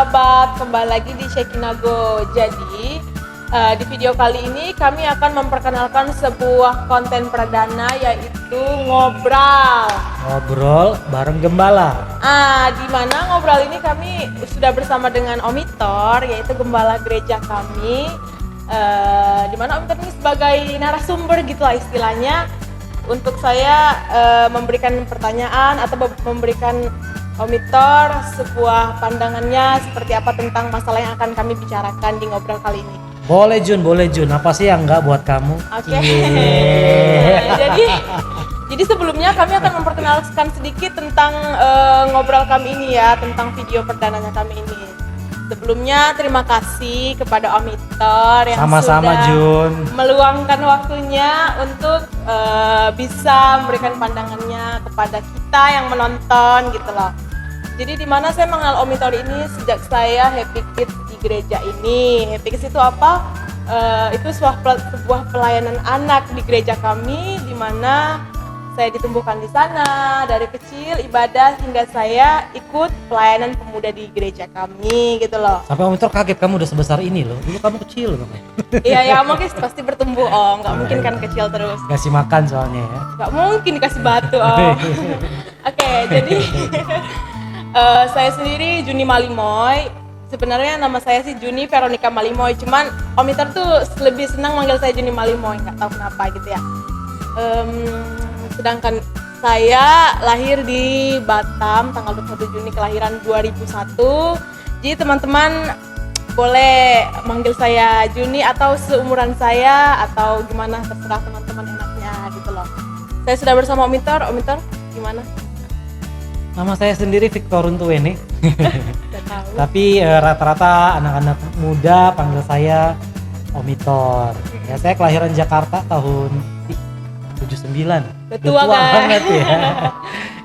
sahabat, kembali lagi di Shekinago. Jadi di video kali ini kami akan memperkenalkan sebuah konten perdana, yaitu ngobrol bareng gembala. Di mana ngobrol ini kami sudah bersama dengan Omitor, yaitu gembala gereja kami. Di mana Omitor ini sebagai narasumber gitulah istilahnya, untuk saya memberikan pertanyaan atau memberikan Omitor sebuah pandangannya seperti apa tentang masalah yang akan kami bicarakan di ngobrol kali ini. Boleh Jun. Apa sih yang enggak buat kamu? Oke. Jadi sebelumnya kami akan memperkenalkan sedikit tentang ngobrol kami ini ya, tentang video perdananya kami ini. Sebelumnya terima kasih kepada Omitor yang Sama-sama, sudah Jun. meluangkan waktunya untuk bisa memberikan pandangannya kepada kita yang menonton gitu loh. Jadi di mana saya mengenal Omitor ini sejak saya Happy Kids di gereja ini. Happy Kids itu apa? Itu sebuah pelayanan anak di gereja kami, di mana saya ditumbuhkan di sana dari kecil, ibadah hingga saya ikut pelayanan pemuda di gereja kami gitu loh. Sampai Omitor kaget, kamu udah sebesar ini loh. Dulu kamu kecil loh. Iya mungkin pasti bertumbuh Om, nggak mungkin kan kecil terus. Kasih makan soalnya ya. Nggak mungkin dikasih batu Om. Oke, jadi saya sendiri Juni Malimoy. Sebenarnya nama saya sih Juni Veronica Malimoy, cuman Omitor tuh lebih senang manggil saya Juni Malimoy, nggak tahu kenapa gitu ya. Sedangkan saya lahir di Batam tanggal 21 Juni kelahiran 2001. Jadi teman-teman boleh manggil saya Juni atau seumuran saya atau gimana, terserah teman-teman enaknya gitu loh. Saya sudah bersama Omitor gimana? Nama saya sendiri Victor Untuwene. Tapi rata-rata anak-anak muda panggil saya Omitor. Ya, saya kelahiran Jakarta tahun 79. Tua banget ya.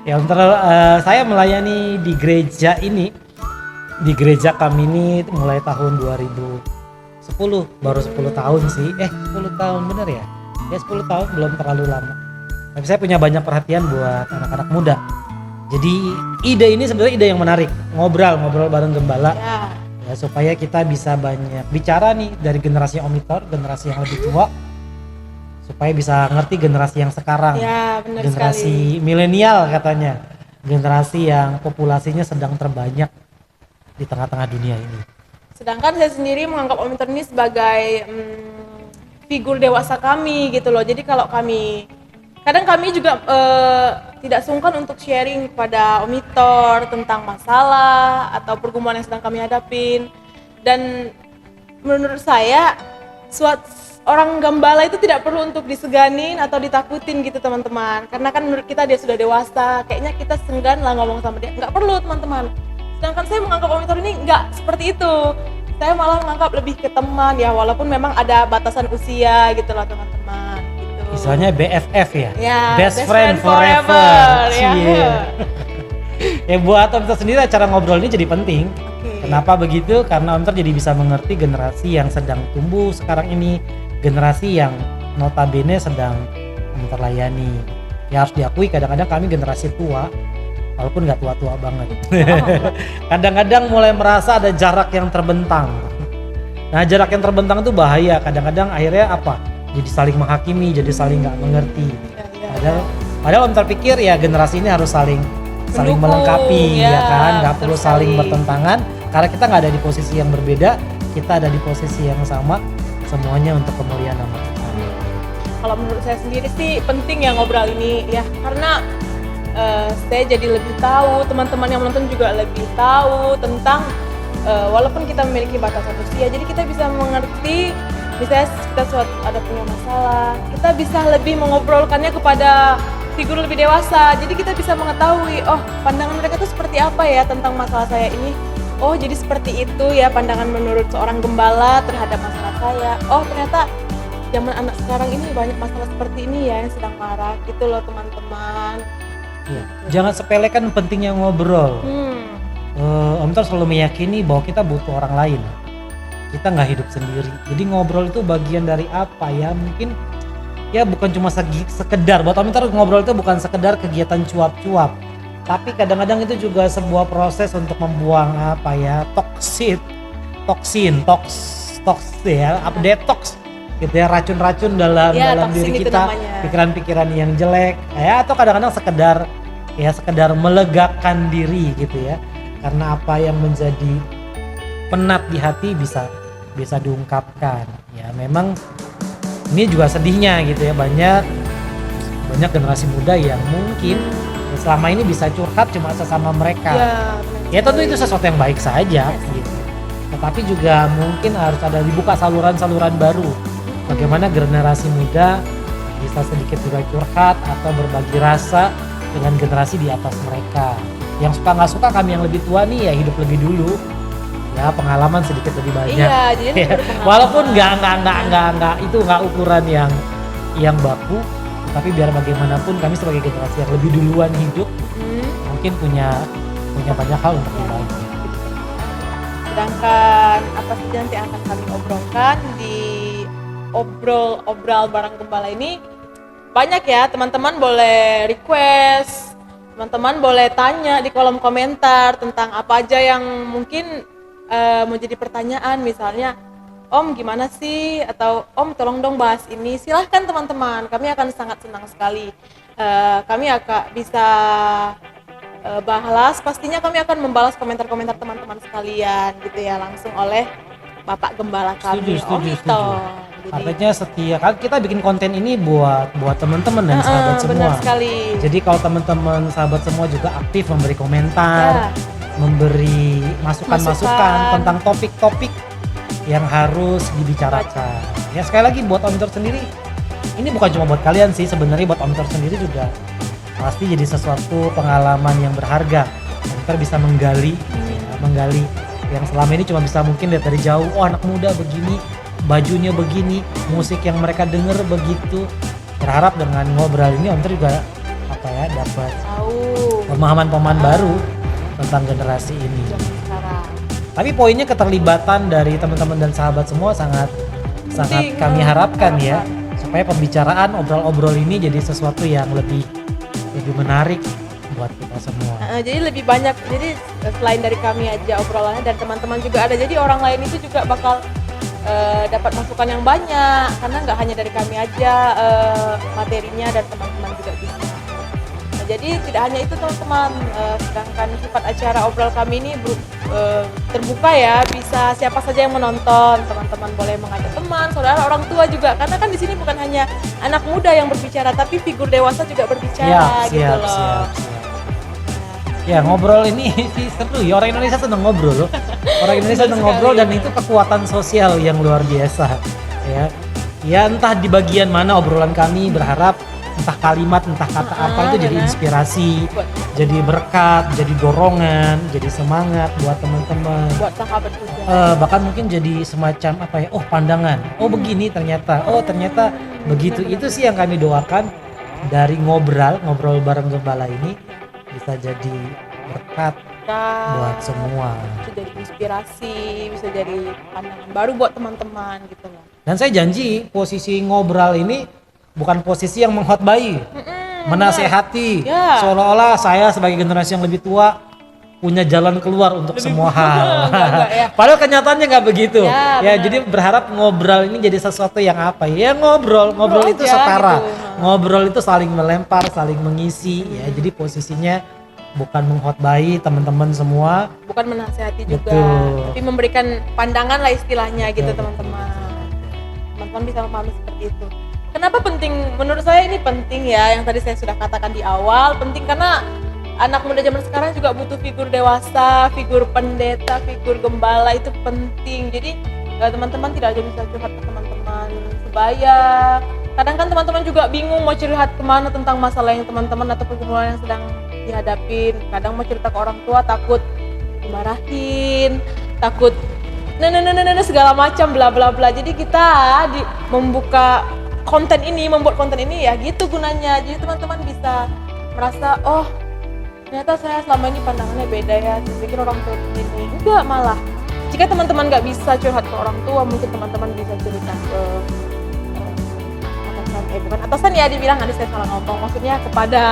Ya, saya melayani di gereja ini. Di gereja kami ini mulai tahun 2010, baru 10 tahun sih. 10 tahun bener ya? Ya 10 tahun, belum terlalu lama. Tapi saya punya banyak perhatian buat anak-anak muda. Jadi ide ini sebenarnya ide yang menarik, ngobrol bareng gembala ya, supaya kita bisa banyak bicara nih dari generasi Omitor, generasi yang lebih tua, supaya bisa ngerti generasi yang sekarang, ya, benar generasi milenial katanya, generasi yang populasinya sedang terbanyak di tengah-tengah dunia ini. Sedangkan saya sendiri menganggap Omitor ini sebagai figur dewasa kami gitu loh. Jadi kalau kadang kami juga tidak sungkan untuk sharing kepada Omitor tentang masalah atau pergumulan yang sedang kami hadapin. Dan menurut saya orang gembala itu tidak perlu untuk diseganin atau ditakutin gitu teman-teman. Karena kan menurut kita dia sudah dewasa, kayaknya kita senggan lah ngomong sama dia. Nggak perlu teman-teman. Sedangkan saya menganggap Omitor ini nggak seperti itu. Saya malah menganggap lebih ke teman ya, walaupun memang ada batasan usia gitu loh teman-teman. Misalnya BFF ya, best friend forever. Ya buat Omitor sendiri acara ngobrol ini jadi penting. Kenapa begitu? Karena Omitor jadi bisa mengerti generasi yang sedang tumbuh sekarang ini, generasi yang notabene sedang Omitor layani. Ya harus diakui kadang-kadang kami generasi tua, walaupun nggak tua-tua banget. Kadang-kadang mulai merasa ada jarak yang terbentang. Nah jarak yang terbentang itu bahaya. Kadang-kadang akhirnya apa? Jadi saling menghakimi, jadi saling nggak mengerti. Padahal Om terpikir ya generasi ini harus saling melengkapi ya kan, nggak perlu saling bertentangan karena kita nggak ada di posisi yang berbeda, kita ada di posisi yang sama, semuanya untuk kemuliaan nama Tuhan. Kalau menurut saya sendiri sih penting ya ngobrol ini ya, karena saya jadi lebih tahu, teman-teman yang menonton juga lebih tahu tentang walaupun kita memiliki batasan usia, jadi kita bisa mengerti. Misalnya kita ada punya masalah, kita bisa lebih mengobrolkannya kepada figur lebih dewasa. Jadi kita bisa mengetahui, oh pandangan mereka tuh seperti apa ya tentang masalah saya ini. Oh jadi seperti itu ya pandangan menurut seorang gembala terhadap masalah saya. Oh ternyata zaman anak sekarang ini banyak masalah seperti ini ya yang sedang marah gitu loh teman-teman. Ya, jangan sepelekan pentingnya ngobrol. Om Tor selalu meyakini bahwa kita butuh orang lain. Kita nggak hidup sendiri. Jadi ngobrol itu bagian dari apa ya? Mungkin ya bukan cuma sekedar buat Om Tor ngobrol itu bukan sekedar kegiatan cuap-cuap. Tapi kadang-kadang itu juga sebuah proses untuk membuang apa ya, toksin ya, detox gitu ya, racun-racun dalam toksin diri itu kita, namanya. pikiran-pikiran yang jelek ya, atau kadang-kadang sekedar melegakan diri gitu ya, karena apa yang menjadi penat di hati bisa diungkapkan ya. Memang ini juga sedihnya gitu ya, banyak generasi muda yang mungkin selama ini bisa curhat cuma sesama mereka. Ya tentu itu sesuatu yang baik saja gitu. Tetapi juga mungkin harus ada dibuka saluran-saluran baru. Bagaimana generasi muda bisa sedikit juga curhat atau berbagi rasa dengan generasi di atas mereka. Yang suka nggak suka, kami yang lebih tua nih ya hidup lebih dulu. Ya pengalaman sedikit lebih banyak. Iya, jadi walaupun nggak itu nggak ukuran yang baku, tapi biar bagaimanapun kami sebagai generasi yang lebih duluan hidup, mungkin punya banyak hal untuk berbagi. Sedangkan apa saja nanti akan kami obrolkan di obrol bareng gembala ini, banyak ya, teman-teman boleh request, teman-teman boleh tanya di kolom komentar tentang apa aja yang mungkin menjadi pertanyaan, misalnya Om gimana sih, atau Om tolong dong bahas ini, silahkan teman-teman, kami akan sangat senang sekali. Kami akan bisa balas, pastinya kami akan membalas komentar-komentar teman-teman sekalian gitu ya, langsung oleh Bapak Gembala kami, Om Ito. Artinya kan kita bikin konten ini buat teman-teman dan sahabat semua. Benar sekali. Jadi kalau teman-teman sahabat semua juga aktif memberi komentar, memberi masukan-masukan tentang topik-topik yang harus dibicarakan. Ya sekali lagi buat Om Ito sendiri, ini bukan cuma buat kalian sih, sebenarnya buat Om Ito sendiri juga pasti jadi sesuatu pengalaman yang berharga. Om Ito bisa menggali yang selama ini cuma bisa mungkin lihat dari jauh, oh anak muda begini, bajunya begini, musik yang mereka denger begitu. Berharap dengan ngobrol ini Om Ito juga dapat pemahaman baru tentang generasi ini. Tapi poinnya keterlibatan dari teman-teman dan sahabat semua sangat kami harapkan ya, supaya pembicaraan obrol-obrol ini jadi sesuatu yang lebih menarik buat kita semua. Jadi lebih banyak, jadi selain dari kami aja obrolannya dan teman-teman juga ada, jadi orang lain itu juga bakal dapat masukan yang banyak, karena nggak hanya dari kami aja materinya, dan teman-teman juga bisa. Jadi tidak hanya itu teman-teman, sedangkan sifat acara obrol kami ini terbuka ya, bisa siapa saja yang menonton, teman-teman boleh mengajak teman, saudara, orang tua juga, karena kan di sini bukan hanya anak muda yang berbicara, tapi figur dewasa juga berbicara gitu loh. Siap. Ya ngobrol ini seru ya, orang Indonesia senang ngobrol loh. Orang Indonesia senang ngobrol, dan itu kekuatan sosial yang luar biasa ya. Ya entah di bagian mana obrolan kami, berharap entah kalimat, entah kata apa itu jadi inspirasi, jadi berkat, jadi dorongan, jadi semangat buat teman-teman, buat sahabat juga. Bahkan mungkin jadi semacam pandangan, begini ternyata begitu. Itu sih yang kami doakan dari ngobrol bareng Gembala ini, bisa jadi berkat buat semua, bisa jadi inspirasi, bisa jadi pandangan baru buat teman-teman gitu loh. Dan saya janji posisi ngobrol ini bukan posisi yang menghotbai, menasehati, seolah-olah saya sebagai generasi yang lebih tua punya jalan keluar untuk semua hal. Padahal kenyataannya nggak begitu. Ya jadi berharap ngobrol ini jadi sesuatu yang ngobrol itu setara, gitu. Ngobrol itu saling melempar, saling mengisi. Ya jadi posisinya bukan menghotbai teman-teman semua, bukan menasehati juga, tapi memberikan pandangan lah istilahnya gitu teman-teman. Teman-teman bisa memahami seperti itu. Kenapa penting? Menurut saya ini penting ya, yang tadi saya sudah katakan di awal, penting karena anak muda zaman sekarang juga butuh figur dewasa, figur pendeta, figur gembala, itu penting. Jadi teman-teman tidak aja bisa curhat ke teman-teman sebaya. Kadang kan teman-teman juga bingung mau curhat kemana tentang masalah yang teman-teman atau pergumulan yang sedang dihadapin. Kadang mau cerita ke orang tua takut dimarahin, takut segala macam bla bla bla. Jadi kita membuat konten ini ya gitu gunanya. Jadi teman-teman bisa merasa, oh ternyata saya selama ini pandangannya beda ya, saya pikir orang tua begini. Enggak, malah jika teman-teman nggak bisa curhat ke orang tua, mungkin teman-teman bisa cerita ke atasan, bukan atasan ya, dibilang nanti saya salah ngomong, maksudnya kepada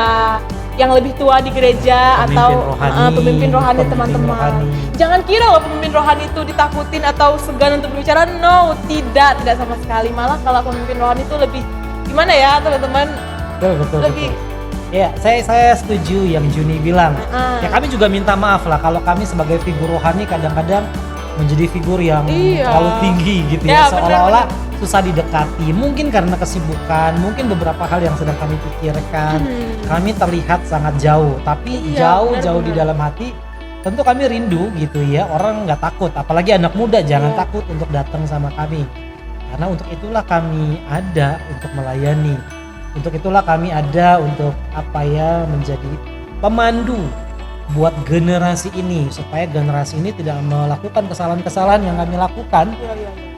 yang lebih tua di gereja Pemimpin atau rohani, pemimpin rohani pemimpin teman-teman. rohani. Jangan kira loh pemimpin rohani itu ditakutin atau segan untuk berbicara. No, tidak sama sekali. Malah kalau pemimpin rohani itu lebih gimana ya teman-teman? Betul. Lebih Ya, saya setuju yang Juni bilang. Ya kami juga minta maaf lah kalau kami sebagai figur rohani kadang-kadang menjadi figur yang terlalu tinggi gitu ya, seolah-olah susah didekati. Mungkin karena kesibukan, mungkin beberapa hal yang sedang kami pikirkan. Kami terlihat sangat jauh, tapi jauh di dalam hati tentu kami rindu gitu ya. Orang nggak takut, apalagi anak muda jangan takut untuk datang sama kami. Karena untuk itulah kami ada untuk melayani. Untuk itulah kami ada untuk menjadi pemandu buat generasi ini, supaya generasi ini tidak melakukan kesalahan-kesalahan yang kami lakukan.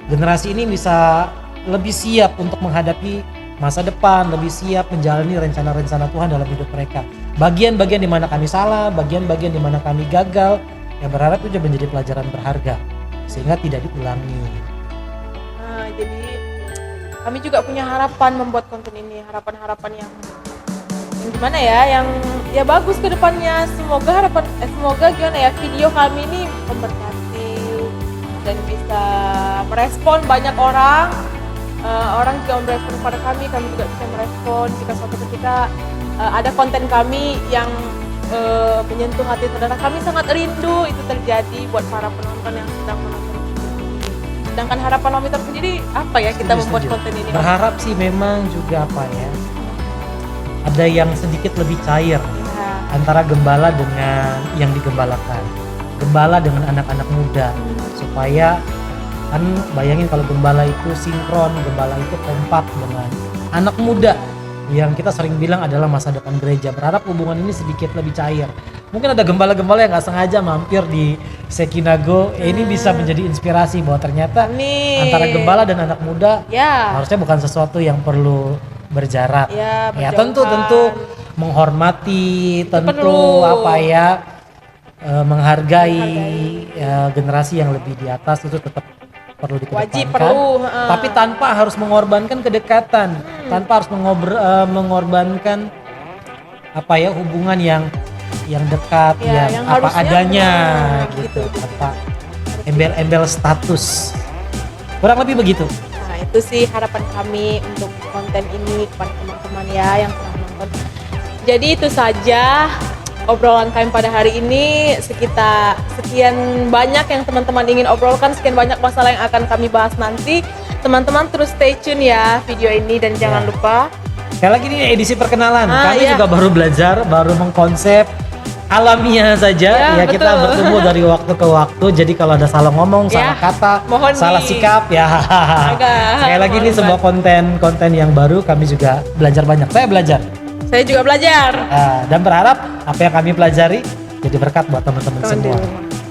Generasi ini bisa lebih siap untuk menghadapi masa depan, lebih siap menjalani rencana-rencana Tuhan dalam hidup mereka. Bagian-bagian di mana kami salah, bagian-bagian di mana kami gagal, ya berharap itu menjadi pelajaran berharga sehingga tidak diulangi. Nah, jadi kami juga punya harapan membuat konten ini, harapan-harapan yang gimana ya, yang ya bagus ke depannya. Semoga gimana ya, video kami ini memberkati dan bisa merespon banyak orang. Orang juga merespon kepada kami juga bisa merespon jika suatu ketika ada konten kami yang menyentuh hati saudara. Kami sangat rindu itu terjadi buat para penonton yang sedang menonton. Sedangkan harapan Om Peter sendiri apa ya kita membuat konten ini? Berharap sih memang juga ada yang sedikit lebih cair antara gembala dengan yang digembalakan, gembala dengan anak-anak muda, supaya kan bayangin kalau gembala itu sinkron, gembala itu kompak dengan anak muda yang kita sering bilang adalah masa depan gereja. Berharap hubungan ini sedikit lebih cair. Mungkin ada gembala-gembala yang nggak sengaja mampir di Sekinago, ini bisa menjadi inspirasi bahwa ternyata antara gembala dan anak muda harusnya bukan sesuatu yang perlu berjarak. Ya tentu menghormati, menghargai generasi yang lebih di atas itu tetap perlu dikedepankan. Tapi tanpa harus mengorbankan kedekatan, tanpa harus mengorbankan hubungan yang dekat, yang apa adanya gitu, tanpa embel-embel status. Kurang lebih begitu. Nah, itu sih harapan kami untuk konten ini kepada teman-teman ya yang telah menonton. Jadi itu saja obrolan kami pada hari ini. Sekian banyak yang teman-teman ingin obrolkan, sekian banyak masalah yang akan kami bahas nanti. Teman-teman terus stay tune ya video ini dan jangan lupa. Sekali lagi ini edisi perkenalan. Kami juga baru belajar, baru mengkonsep alamiah saja. Ya kita bertemu dari waktu ke waktu. Jadi kalau ada salah ngomong, salah kata, salah sikap sekali lagi ini sebuah konten yang baru. Kami juga belajar banyak. Saya belajar. Saya juga belajar. Dan berharap apa yang kami pelajari jadi berkat buat teman-teman semua.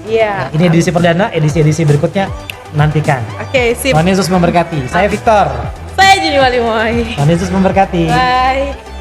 Iya. Ini edisi perdana, edisi berikutnya nantikan. Oke, sip. Tuhan Yesus memberkati. Saya Victor. Saya Juni Walimoy. Tuhan Yesus memberkati. Bye.